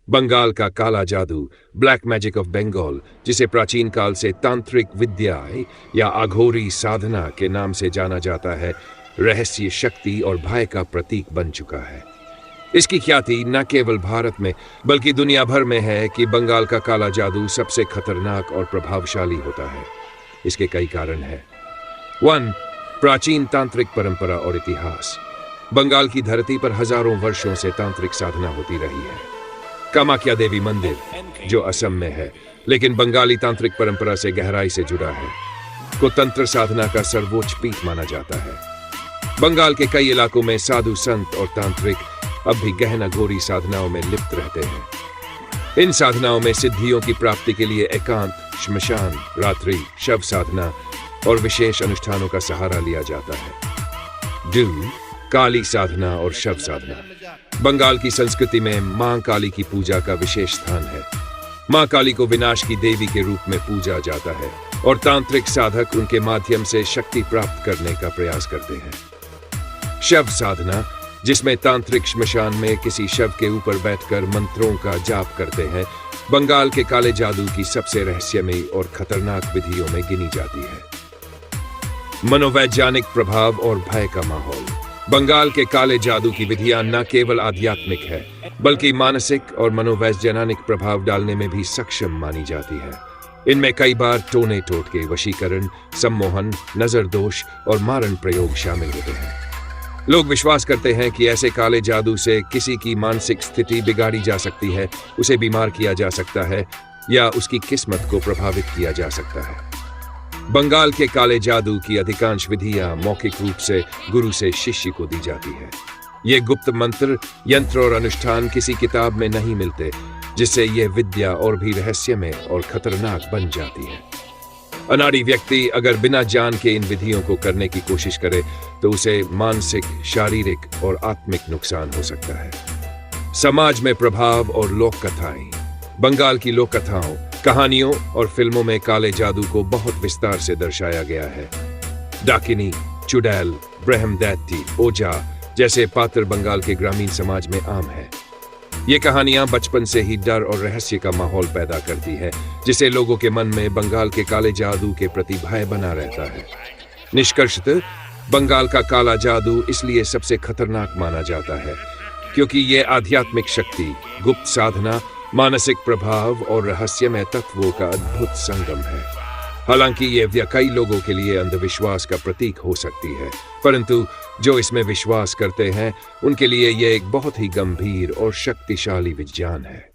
बंगाल का काला जादू, ब्लैक मैजिक ऑफ बंगाल, जिसे प्राचीन काल से तांत्रिक विद्याएं या अघोरी साधना के नाम से जाना जाता है, रहस्य, शक्ति और भय का प्रतीक बन चुका है। इसकी ख्याति न केवल भारत में बल्कि दुनिया भर में है कि बंगाल का काला जादू सबसे खतरनाक और प्रभावशाली होता है। इसके कई कारण हैं। 1. प्राचीन तांत्रिक परंपरा और इतिहास। बंगाल की धरती पर हजारों वर्षों से तांत्रिक साधना होती रही है। कामाख्या देवी मंदिर, जो असम में है, लेकिन बंगाली तांत्रिक परंपरा से गहराई से जुड़ा है, को तंत्र साधना का सर्वोच्च पीठ माना जाता है। बंगाल के कई इलाकों में साधु संत और तांत्रिक अब भी गहन अघोरी साधनाओं में लिप्त रहते हैं। इन साधनाओं में सिद्धियों की प्राप्ति के लिए एकांत, श्मशान, रात्रि, शव साधना और विशेष अनुष्ठानों का सहारा लिया जाता है। 2. काली साधना और शव साधना। बंगाल की संस्कृति में मां काली की पूजा का विशेष स्थान है। मां काली को विनाश की देवी के रूप में पूजा जाता है और तांत्रिक साधक उनके माध्यम से शक्ति प्राप्त करने का प्रयास करते हैं। शव साधना, जिसमें तांत्रिक श्मशान में किसी शव के ऊपर बैठकर मंत्रों का जाप करते हैं, बंगाल के काले जादू की सबसे रहस्यमयी और खतरनाक विधियों में गिनी जाती है। मनोवैज्ञानिक प्रभाव और भय का माहौल। बंगाल के काले जादू की विधियां न केवल आध्यात्मिक है बल्कि मानसिक और मनोवैज्ञानिक प्रभाव डालने में भी सक्षम मानी जाती है। इनमें कई बार टोने टोटके, वशीकरण, सम्मोहन, नजर दोष और मारण प्रयोग शामिल होते हैं। लोग विश्वास करते हैं कि ऐसे काले जादू से किसी की मानसिक स्थिति बिगाड़ी जा सकती है, उसे बीमार किया जा सकता है या उसकी किस्मत को प्रभावित किया जा सकता है। बंगाल के काले जादू की अधिकांश विधियां मौखिक रूप से गुरु से शिष्य को दी जाती है। ये गुप्त मंत्र, यंत्र और अनुष्ठान किसी किताब में नहीं मिलते, जिससे यह विद्या और भी रहस्यमय और खतरनाक बन जाती है। अनाड़ी व्यक्ति अगर बिना जान के इन विधियों को करने की कोशिश करे तो उसे मानसिक, शारीरिक और आत्मिक नुकसान हो सकता है। समाज में प्रभाव और लोक कथाएं। बंगाल की लोक कथाओं, कहानियों और फिल्मों में काले जादू को बहुत विस्तार से दर्शाया गया है। डाकिनी, चुड़ैल, ब्रह्मदैत्य, ओझा जैसे पात्र बंगाल के ग्रामीण समाज में आम है। ये कहानियां बचपन से ही डर और रहस्य का माहौल पैदा करती है, जिससे लोगों के मन में बंगाल के काले जादू के प्रति भय बना रहता है। निष्कर्षतः बंगाल का काला जादू इसलिए सबसे खतरनाक माना जाता है क्योंकि ये आध्यात्मिक शक्ति, गुप्त साधना, मानसिक प्रभाव और रहस्यमय तत्वों का अद्भुत संगम है। हालांकि ये कई लोगों के लिए अंधविश्वास का प्रतीक हो सकती है, परंतु जो इसमें विश्वास करते हैं उनके लिए यह एक बहुत ही गंभीर और शक्तिशाली विज्ञान है।